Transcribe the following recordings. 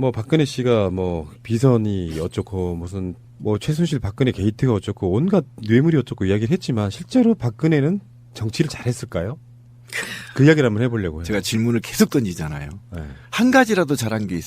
뭐 박근혜 씨가 뭐 비선이 어쩌고 무슨 뭐 최순실 박근혜 게이트가 어쩌고 온갖 뇌물이 어쩌고 이야기를 했지만 실제로 박근혜는 정치를 잘했을까요? 그 이야기를 한번 해보려고 해요. 제가 질문을 계속 던지잖아요. 네. 한 가지라도 잘한 게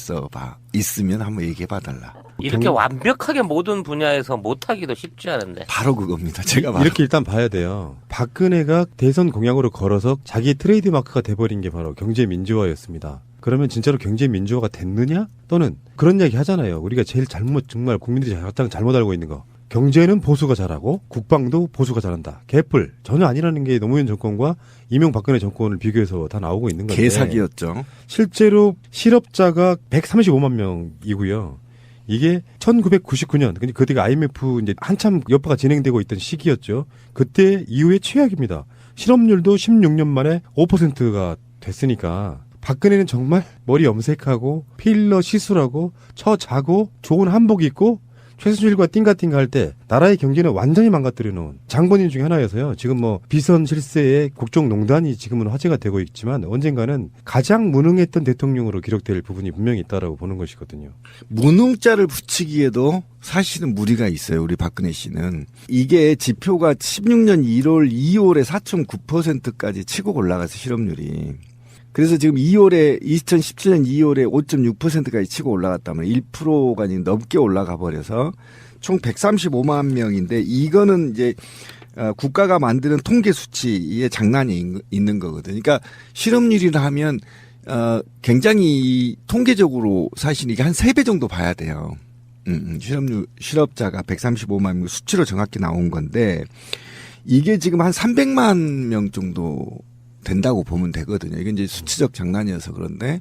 있으면 한번 얘기해봐 달라. 이렇게 완벽하게 모든 분야에서 못하기도 쉽지 않은데. 바로 그겁니다. 제가 바로. 이렇게 일단 봐야 돼요. 박근혜가 대선 공약으로 걸어서 자기의 트레이드 마크가 돼버린 게 바로 경제 민주화였습니다. 그러면 진짜로 경제 민주화가 됐느냐? 또는 그런 이야기 하잖아요. 우리가 제일 정말 국민들이 가장 잘못 알고 있는 거. 경제는 보수가 잘하고 국방도 보수가 잘한다. 개뿔. 전혀 아니라는 게 노무현 정권과 이명박근혜 정권을 비교해서 다 나오고 있는 건데. 개사기였죠. 실제로 실업자가 135만 명이고요. 이게 1999년, 그때가 IMF 이제 한참 여파가 진행되고 있던 시기였죠. 그때 이후에 최악입니다. 실업률도 16년 만에 5%가 됐으니까 박근혜는 정말 머리 염색하고 필러 시술하고 처자고 좋은 한복 입고 최순실과 띵가띵가 할 때 나라의 경제는 완전히 망가뜨려 놓은 장본인 중에 하나여서요. 지금 뭐 비선 실세의 국정농단이 지금은 화제가 되고 있지만 언젠가는 가장 무능했던 대통령으로 기록될 부분이 분명히 있다라고 보는 것이거든요. 무능자를 붙이기에도 사실은 무리가 있어요. 우리 박근혜 씨는. 이게 지표가 16년 1월, 2월에 4.9%까지 치고 올라가서 실업률이. 그래서 지금 2017년 2월에 5.6%까지 치고 올라갔다면 1%가 넘게 올라가 버려서 총 135만 명인데 이거는 이제 국가가 만드는 통계 수치에 장난이 있는 거거든요. 그러니까 실업률이라 하면 굉장히 통계적으로 사실 이게 한 3배 정도 봐야 돼요. 실업자가 135만 명 수치로 정확히 나온 건데 이게 지금 한 300만 명 정도 된다고 보면 되거든요. 이게 이제 수치적 장난이어서 그런데,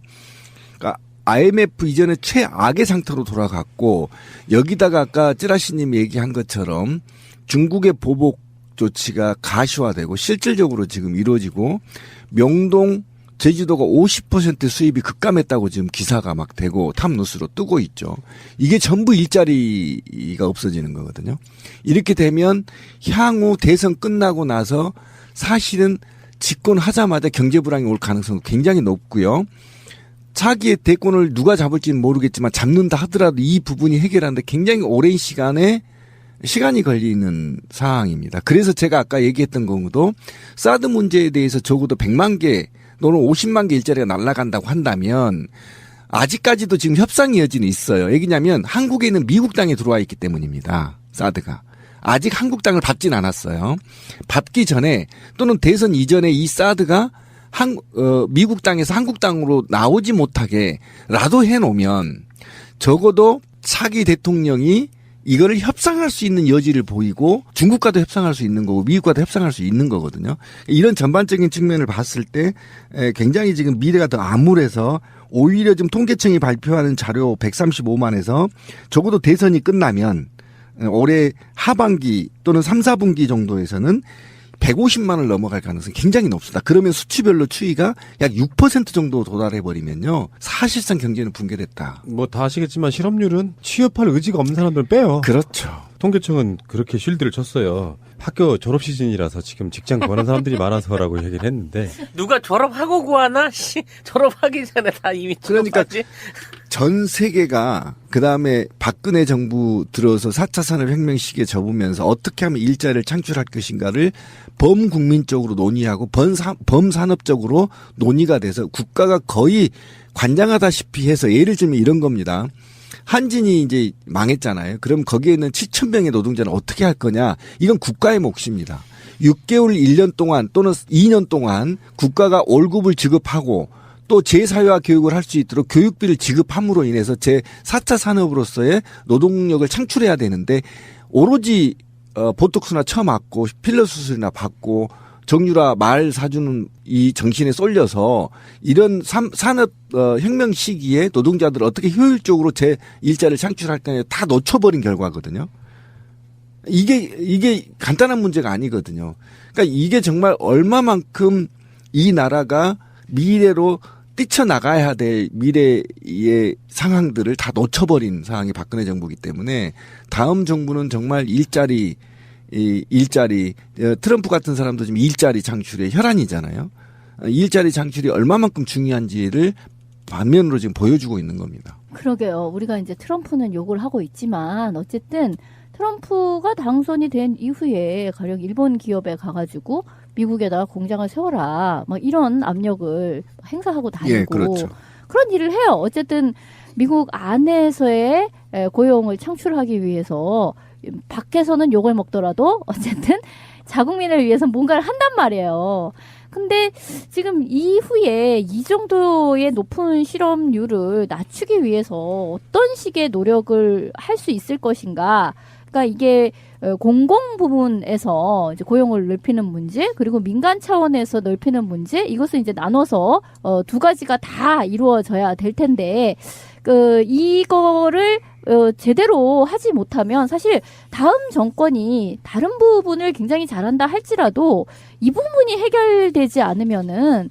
그러니까 IMF 이전에 최악의 상태로 돌아갔고 여기다가 아까 찌라시님이 얘기한 것처럼 중국의 보복 조치가 가시화되고 실질적으로 지금 이루어지고 명동, 제주도가 50% 수입이 급감했다고 지금 기사가 막 되고 탑뉴스로 뜨고 있죠. 이게 전부 일자리가 없어지는 거거든요. 이렇게 되면 향후 대선 끝나고 나서 사실은 집권하자마자 경제 불황이 올 가능성이 굉장히 높고요. 차기의 대권을 누가 잡을지는 모르겠지만 잡는다 하더라도 이 부분이 해결하는데 굉장히 오랜 시간이 걸리는 상황입니다. 그래서 제가 아까 얘기했던 경우도 사드 문제에 대해서 적어도 100만 개 또는 50만 개 일자리가 날아간다고 한다면 아직까지도 지금 협상의 여지는 있어요. 왜냐하면 한국에 있는 미국 땅에 들어와 있기 때문입니다. 사드가. 아직 한국 땅을 받진 않았어요. 받기 전에 또는 대선 이전에 이 사드가 미국 땅에서 한국 땅으로 나오지 못하게 라도 해놓으면 적어도 차기 대통령이 이거를 협상할 수 있는 여지를 보이고 중국과도 협상할 수 있는 거고 미국과도 협상할 수 있는 거거든요. 이런 전반적인 측면을 봤을 때 굉장히 지금 미래가 더 암울해서 오히려 지금 통계청이 발표하는 자료 135만에서 적어도 대선이 끝나면 올해 하반기 또는 3, 4분기 정도에서는 150만을 넘어갈 가능성이 굉장히 높습니다. 그러면 수치별로 추이가 약 6% 정도 도달해버리면요. 사실상 경제는 붕괴됐다. 뭐 다 아시겠지만 실업률은 취업할 의지가 없는 사람들은 빼요. 그렇죠. 통계청은 그렇게 쉴드를 쳤어요. 학교 졸업 시즌이라서 지금 직장 구하는 사람들이 많아서라고 얘기를 했는데. 누가 졸업하고 구하나? 졸업하기 전에 다 이미 그러니까 전 세계가 그다음에 박근혜 정부 들어서 4차 산업혁명 시기에 접으면서 어떻게 하면 일자리를 창출할 것인가를 범국민적으로 논의하고 범산업적으로 논의가 돼서 국가가 거의 관장하다시피 해서 예를 들면 이런 겁니다. 한진이 이제 망했잖아요. 그럼 거기에 있는 7,000명의 노동자는 어떻게 할 거냐. 이건 국가의 몫입니다. 6개월 1년 동안 또는 2년 동안 국가가 월급을 지급하고 또 재사회화 교육을 할 수 있도록 교육비를 지급함으로 인해서 제4차 산업으로서의 노동력을 창출해야 되는데 오로지 보톡스나 쳐맞고 필러 수술이나 받고 정유라 말 사주는 이 정신에 쏠려서 이런 산업 혁명 시기에 노동자들을 어떻게 효율적으로 제 일자리를 창출할 거냐 다 놓쳐버린 결과거든요. 이게 간단한 문제가 아니거든요. 그러니까 이게 정말 얼마만큼 이 나라가 미래로 뛰쳐나가야 될 미래의 상황들을 다 놓쳐버린 상황이 박근혜 정부이기 때문에 다음 정부는 정말 일자리 트럼프 같은 사람도 지금 일자리 창출의 혈안이잖아요. 일자리 창출이 얼마만큼 중요한지를 반면으로 지금 보여주고 있는 겁니다. 그러게요. 우리가 이제 트럼프는 욕을 하고 있지만 어쨌든 트럼프가 당선이 된 이후에 가령 일본 기업에 가가지고 미국에다가 공장을 세워라 뭐 이런 압력을 행사하고 다니고 예, 그렇죠. 그런 일을 해요. 어쨌든 미국 안에서의 고용을 창출하기 위해서 밖에서는 욕을 먹더라도 어쨌든 자국민을 위해서 뭔가를 한단 말이에요. 근데 지금 이후에 이 정도의 높은 실업률을 낮추기 위해서 어떤 식의 노력을 할 수 있을 것인가? 그러니까 이게 공공 부분에서 이제 고용을 넓히는 문제, 그리고 민간 차원에서 넓히는 문제, 이것을 이제 나눠서 두 가지가 다 이루어져야 될 텐데, 이거를 제대로 하지 못하면 사실 다음 정권이 다른 부분을 굉장히 잘한다 할지라도 이 부분이 해결되지 않으면은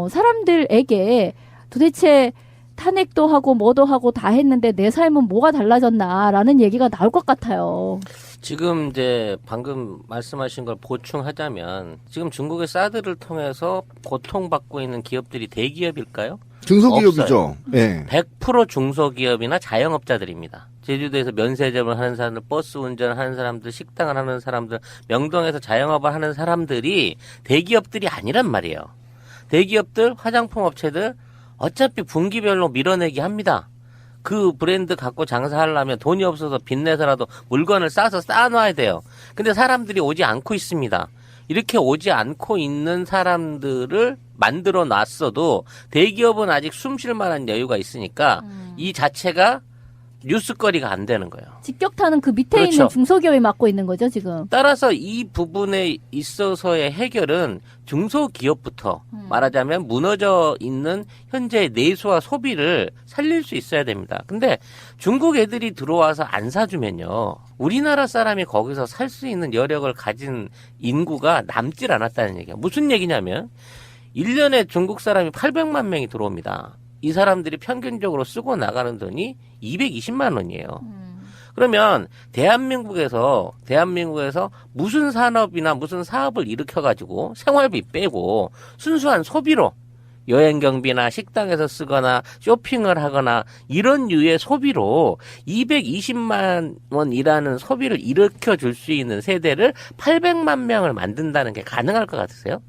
사람들에게 도대체 탄핵도 하고 뭐도 하고 다 했는데 내 삶은 뭐가 달라졌나라는 얘기가 나올 것 같아요. 지금 이제 방금 말씀하신 걸 보충하자면 지금 중국의 사드를 통해서 고통받고 있는 기업들이 대기업일까요? 중소기업이죠. 예. 100% 중소기업이나 자영업자들입니다. 제주도에서 면세점을 하는 사람들, 버스 운전을 하는 사람들, 식당을 하는 사람들, 명동에서 자영업을 하는 사람들이 대기업들이 아니란 말이에요. 대기업들, 화장품 업체들 어차피 분기별로 밀어내기 합니다. 그 브랜드 갖고 장사하려면 돈이 없어서 빚내서라도 물건을 싸서 쌓아놔야 돼요. 근데 사람들이 오지 않고 있습니다. 이렇게 오지 않고 있는 사람들을 만들어 놨어도 대기업은 아직 숨 쉴 만한 여유가 있으니까 이 자체가 뉴스거리가 안 되는 거예요. 직격탄은 그 밑에 그렇죠. 있는 중소기업이 맡고 있는 거죠, 지금. 따라서 이 부분에 있어서의 해결은 중소기업부터 말하자면 무너져 있는 현재의 내수와 소비를 살릴 수 있어야 됩니다. 근데 중국 애들이 들어와서 안 사주면요. 우리나라 사람이 거기서 살 수 있는 여력을 가진 인구가 남질 않았다는 얘기야. 무슨 얘기냐면 1년에 중국 사람이 800만 명이 들어옵니다. 이 사람들이 평균적으로 쓰고 나가는 돈이 220만 원이에요. 그러면 대한민국에서 무슨 산업이나 무슨 사업을 일으켜가지고 생활비 빼고 순수한 소비로 여행 경비나 식당에서 쓰거나 쇼핑을 하거나 이런 류의 소비로 220만 원이라는 소비를 일으켜 줄 수 있는 세대를 800만 명을 만든다는 게 가능할 것 같으세요?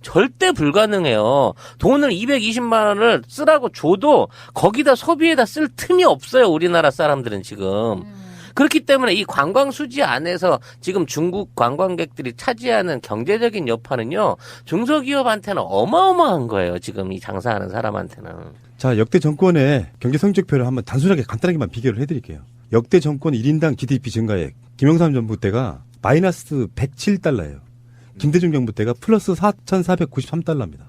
절대 불가능해요. 돈을 220만 원을 쓰라고 줘도 거기다 소비에다 쓸 틈이 없어요. 우리나라 사람들은 지금. 그렇기 때문에 이 관광 수지 안에서 지금 중국 관광객들이 차지하는 경제적인 여파는요. 중소기업한테는 어마어마한 거예요. 지금 이 장사하는 사람한테는. 자, 역대 정권의 경제 성적표를 한번 단순하게 간단하게만 비교를 해드릴게요. 역대 정권 1인당 GDP 증가액, 김영삼 정부 때가 마이너스 107달러예요. 김대중 정부 때가 플러스 4,493달러입니다.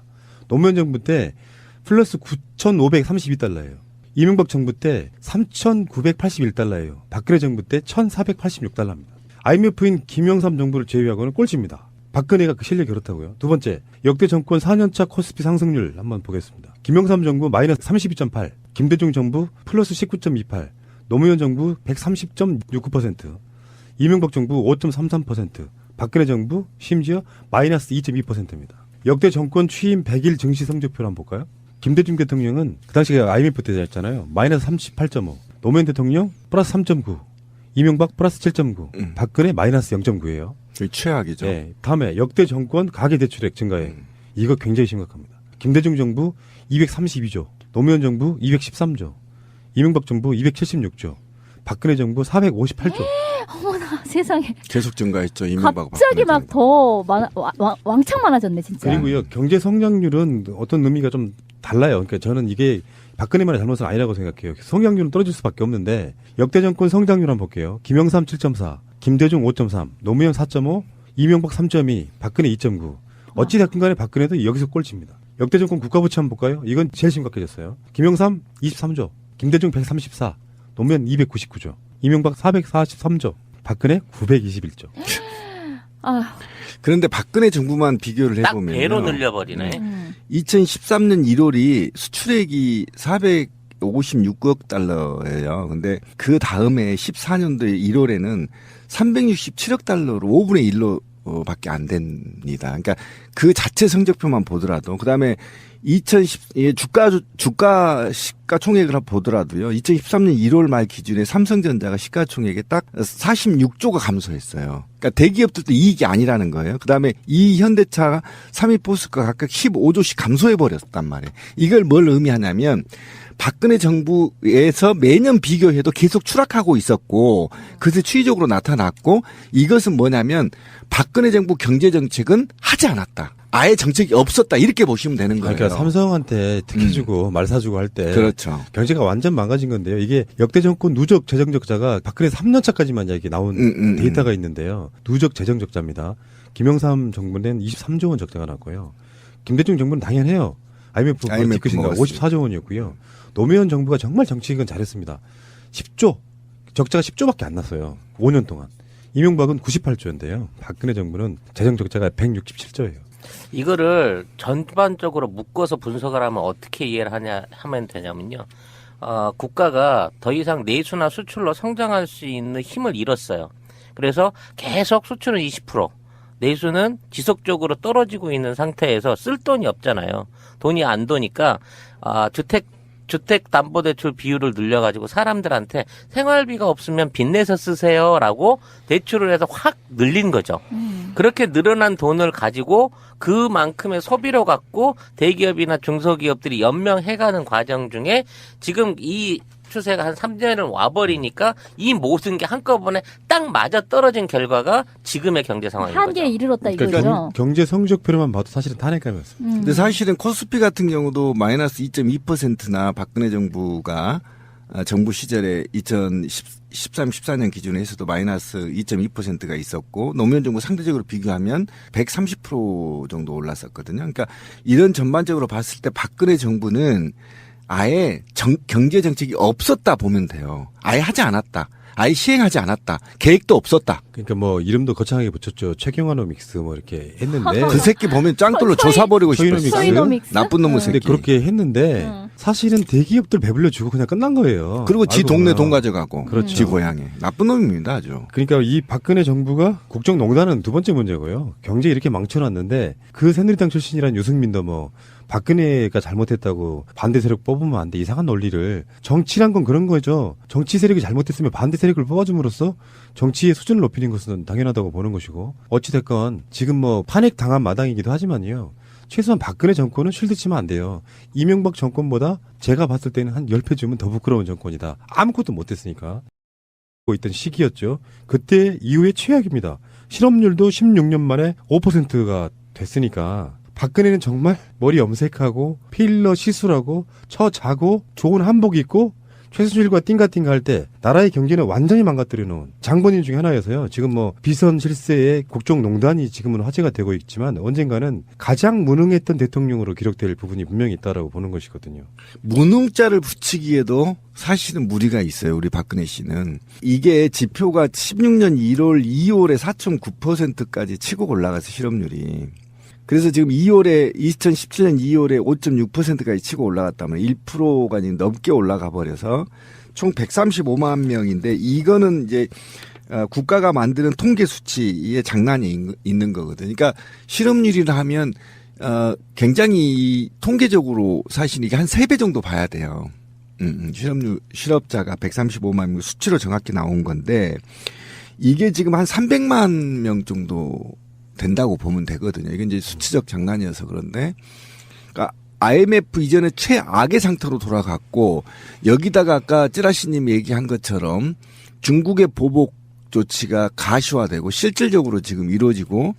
노무현 정부 때 플러스 9,532달러예요. 이명박 정부 때 3,981달러예요. 박근혜 정부 때 1,486달러입니다. IMF인 김영삼 정부를 제외하고는 꼴찌입니다. 박근혜가 그 실력이 그렇다고요. 두 번째, 역대 정권 4년차 코스피 상승률 한번 보겠습니다. 김영삼 정부 마이너스 32.8, 김대중 정부 플러스 19.28, 노무현 정부 130.69%, 이명박 정부 5.33%, 박근혜 정부 심지어 마이너스 2.2%입니다. 역대 정권 취임 100일 증시 성적표를 한번 볼까요? 김대중 대통령은 그 당시에 IMF 때였잖아요. 마이너스 38.5. 노무현 대통령 플러스 3.9. 이명박 플러스 7.9. 박근혜 마이너스 0.9예요. 거의 최악이죠. 네. 다음에 역대 정권 가계대출액 증가액. 이거 굉장히 심각합니다. 김대중 정부 232조. 노무현 정부 213조. 이명박 정부 276조. 박근혜 정부 458조. 어머나 세상에. 계속 증가했죠. 이명박 갑자기 박근혜 막 더 왕창 많아졌네 진짜. 그리고요 경제 성장률은 어떤 의미가 좀 달라요. 그러니까 저는 이게 박근혜만의 잘못은 아니라고 생각해요. 성장률은 떨어질 수밖에 없는데 역대 정권 성장률 한번 볼게요. 김영삼 7.4, 김대중 5.3, 노무현 4.5, 이명박 3.2, 박근혜 2.9. 어찌됐든 간에 박근혜도 여기서 꼴찌입니다. 역대 정권 국가부채 한번 볼까요? 이건 제일 심각해졌어요. 김영삼 23조, 김대중 134, 노무현 299조, 이명박 443조, 박근혜 921조. 아, 그런데 박근혜 정부만 비교를 딱 해보면 배로 늘려버리네. 2013년 1월이 수출액이 456억 달러예요. 근데 그 다음에 14년도에 1월에는 367억 달러로 5분의 1로 밖에 안 됩니다. 그러니까 그 자체 성적표만 보더라도 그다음에 주가 시가총액을 한번 보더라도요. 2013년 1월 말 기준에 삼성전자가 시가총액에 딱 46조가 감소했어요. 그러니까 대기업들도 이익이 아니라는 거예요. 그다음에 이 현대차, 삼위포스코가 각각 15조씩 감소해버렸단 말이에요. 이걸 뭘 의미하냐면 박근혜 정부에서 매년 비교해도 계속 추락하고 있었고 그것이 추이적으로 나타났고 이것은 뭐냐면 박근혜 정부 경제정책은 하지 않았다. 아예 정책이 없었다. 이렇게 보시면 되는 거예요. 그러니까 삼성한테 특혜주고 말 사주고 할 때 그렇죠. 경제가 완전 망가진 건데요. 이게 역대 정권 누적 재정 적자가 박근혜 3년 차까지만 이렇게 나온 데이터가 있는데요. 누적 재정 적자입니다. 김영삼 정부는 23조 원 적자가 났고요. 김대중 정부는 당연해요. IMF 뒤끝인가 54조 원이었고요. 노무현 정부가 정말 정치익은 잘했습니다. 10조 적자가 10조밖에 안 났어요. 5년 동안. 이명박은 98조인데요. 박근혜 정부는 재정 적자가 167조예요. 이거를 전반적으로 묶어서 분석을 하면 어떻게 이해를 하면 되냐면요. 국가가 더 이상 내수나 수출로 성장할 수 있는 힘을 잃었어요. 그래서 계속 수출은 20%, 내수는 지속적으로 떨어지고 있는 상태에서 쓸 돈이 없잖아요. 돈이 안 도니까 주택담보대출 비율을 늘려가지고 사람들한테 생활비가 없으면 빚내서 쓰세요라고 대출을 해서 확 늘린 거죠. 그렇게 늘어난 돈을 가지고 그만큼의 소비로 갖고 대기업이나 중소기업들이 연명해가는 과정 중에 지금 이 추세가 한 3년을 와버리니까 이 모든 게 한꺼번에 딱 맞아 떨어진 결과가 지금의 경제 상황인 거죠. 한계에 이르렀다 이거죠. 그러니까 경제 성적표로만 봐도 사실은 탄핵감이었습니다. 근데 사실은 코스피 같은 경우도 마이너스 2.2%나 박근혜 정부가 정부 시절에 2013, 14년 기준에 해서도 마이너스 2.2%가 있었고 노무현 정부 상대적으로 비교하면 130% 정도 올랐었거든요. 그러니까 이런 전반적으로 봤을 때 박근혜 정부는 아예 경제 정책이 없었다 보면 돼요. 아예 하지 않았다. 아예 시행하지 않았다. 계획도 없었다. 그러니까 뭐 이름도 거창하게 붙였죠. 최경환노믹스 뭐 이렇게 했는데 그 새끼 보면 짱돌로 조사버리고 싶었어요. 소이노믹스? 나쁜 놈의 근데 새끼. 그렇게 했는데 사실은 대기업들 배불려 주고 그냥 끝난 거예요. 그리고 지 알고 동네 보면. 돈 가져가고 그렇죠. 지 고향에. 나쁜 놈입니다. 아주. 그러니까 이 박근혜 정부가 국정농단은 두 번째 문제고요. 경제 이렇게 망쳐놨는데 그 새누리당 출신이란 유승민도 뭐 박근혜가 잘못했다고 반대 세력 뽑으면 안 돼. 이상한 논리를. 정치란 건 그런 거죠. 정치 세력이 잘못했으면 반대 세력을 뽑아줌으로써 정치의 수준을 높이는 것은 당연하다고 보는 것이고 어찌됐건 지금 뭐 탄핵 당한 마당이기도 하지만요. 최소한 박근혜 정권은 쉴드 치면 안 돼요. 이명박 정권보다 제가 봤을 때는 한 10배 주면 더 부끄러운 정권이다. 아무것도 못했으니까. 있던 시기였죠. 그때 이후에 최악입니다. 실업률도 16년 만에 5%가 됐으니까 박근혜는 정말 머리 염색하고 필러 시술하고 처자고 좋은 한복 입고 최순실과 띵가띵가 할 때 나라의 경제는 완전히 망가뜨려 놓은 장본인 중에 하나여서요. 지금 뭐 비선 실세의 국정농단이 지금은 화제가 되고 있지만 언젠가는 가장 무능했던 대통령으로 기록될 부분이 분명히 있다라고 보는 것이거든요. 무능자를 붙이기에도 사실은 무리가 있어요. 우리 박근혜 씨는. 이게 지표가 16년 1월, 2월에 4.9%까지 치고 올라가서 실업률이. 그래서 지금 2017년 2월에 5.6%까지 치고 올라갔다면 1%가 넘게 올라가 버려서 총 135만 명인데 이거는 이제 국가가 만드는 통계 수치의 장난이 있는 거거든요. 그러니까 실업률이라 하면 굉장히 통계적으로 사실 이게 한 3배 정도 봐야 돼요. 실업자가 135만 명 수치로 정확히 나온 건데 이게 지금 한 300만 명 정도 된다고 보면 되거든요. 이게 이제 수치적 장난이어서 그런데, 그러니까 IMF 이전에 최악의 상태로 돌아갔고 여기다가 아까 찌라시님이 얘기한 것처럼 중국의 보복 조치가 가시화되고 실질적으로 지금 이루어지고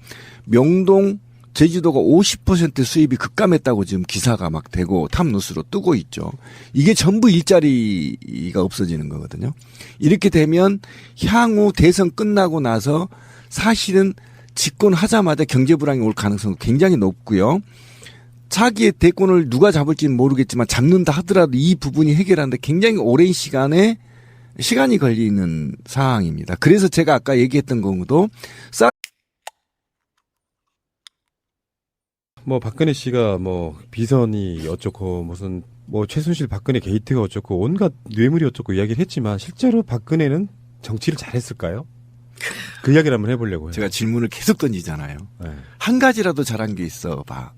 명동, 제주도가 50% 수입이 급감했다고 지금 기사가 막 되고 탑뉴스로 뜨고 있죠. 이게 전부 일자리가 없어지는 거거든요. 이렇게 되면 향후 대선 끝나고 나서 사실은 집권하자마자 경제 불황이 올 가능성이 굉장히 높고요. 차기의 대권을 누가 잡을지는 모르겠지만 잡는다 하더라도 이 부분이 해결하는데 굉장히 오랜 시간이 걸리는 상황입니다. 그래서 제가 아까 얘기했던 경우도 뭐 박근혜 씨가 뭐 비선이 어쩌고 무슨 뭐 최순실 박근혜 게이트가 어쩌고 온갖 뇌물이 어쩌고 이야기를 했지만 실제로 박근혜는 정치를 잘했을까요? 그 이야기를 한번 해보려고 해요. 제가 질문을 계속 던지잖아요. 네. 한 가지라도 잘한 게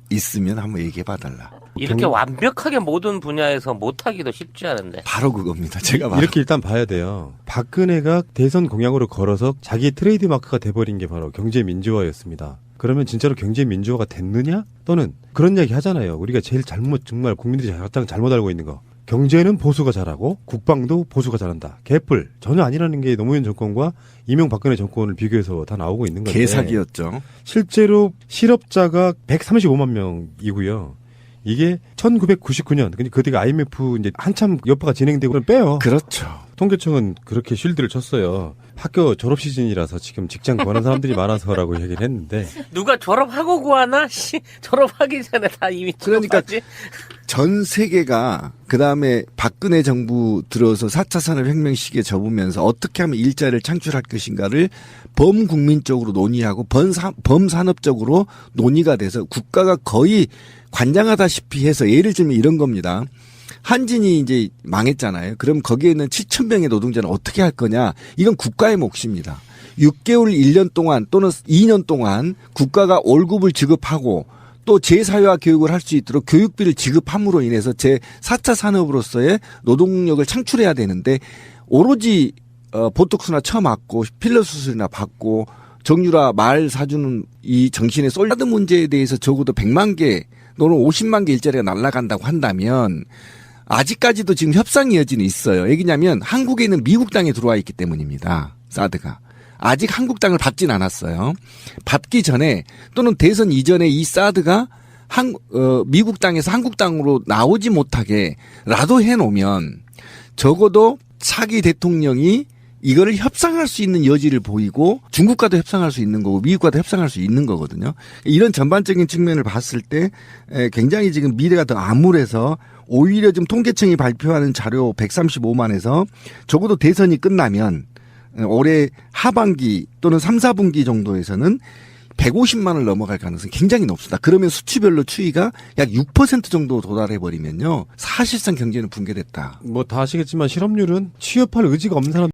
있으면 한번 얘기해 봐달라. 이렇게 완벽하게 모든 분야에서 못하기도 쉽지 않은데. 바로 그겁니다. 제가 바로. 이렇게 일단 봐야 돼요. 박근혜가 대선 공약으로 걸어서 자기의 트레이드 마크가 돼버린 게 바로 경제 민주화였습니다. 그러면 진짜로 경제 민주화가 됐느냐? 또는 그런 이야기 하잖아요. 우리가 제일 정말 국민들이 가장 잘못 알고 있는 거. 경제는 보수가 잘하고 국방도 보수가 잘한다. 개뿔. 전혀 아니라는 게 노무현 정권과 이명박근혜 정권을 비교해서 다 나오고 있는 건데. 개사기였죠. 실제로 실업자가 135만 명이고요. 이게 1999년, 그때가 IMF 이제 한참 여파가 진행되고 빼요. 그렇죠. 통계청은 그렇게 쉴드를 쳤어요. 학교 졸업 시즌이라서 지금 직장 구하는 사람들이 많아서라고 얘기를 했는데. 누가 졸업하고 구하나? 졸업하기 전에 다 이미 그러니까 졸업하지? 전 세계가 그다음에 박근혜 정부 들어서 4차 산업혁명 시기에 접으면서 어떻게 하면 일자리를 창출할 것인가를 범국민적으로 논의하고 범산업적으로 논의가 돼서 국가가 거의 관장하다시피 해서 예를 들면 이런 겁니다. 한진이 이제 망했잖아요. 그럼 거기에 있는 7,000명의 노동자는 어떻게 할 거냐. 이건 국가의 몫입니다. 6개월 1년 동안 또는 2년 동안 국가가 월급을 지급하고 또 재사회화 교육을 할 수 있도록 교육비를 지급함으로 인해서 제4차 산업으로서의 노동력을 창출해야 되는데 오로지 보톡스나 쳐맞고 필러 수술이나 받고 정유라 말 사주는 이 정신의 솔라드 문제에 대해서 적어도 100만 개 또는 50만 개 일자리가 날아간다고 한다면 아직까지도 지금 협상의 여지는 있어요. 왜냐하면 한국에 있는 미국 땅에 들어와 있기 때문입니다. 사드가. 아직 한국 땅을 받진 않았어요. 받기 전에 또는 대선 이전에 이 사드가 미국 땅에서 한국 땅으로 나오지 못하게 라도 해놓으면 적어도 차기 대통령이 이거를 협상할 수 있는 여지를 보이고 중국과도 협상할 수 있는 거고 미국과도 협상할 수 있는 거거든요. 이런 전반적인 측면을 봤을 때 굉장히 지금 미래가 더 암울해서 오히려 지금 통계청이 발표하는 자료 135만에서 적어도 대선이 끝나면 올해 하반기 또는 3, 4분기 정도에서는 150만을 넘어갈 가능성이 굉장히 높습니다. 그러면 수치별로 추이가 약 6% 정도 도달해버리면요. 사실상 경제는 붕괴됐다. 뭐 다 아시겠지만 실업률은 취업할 의지가 없는 사람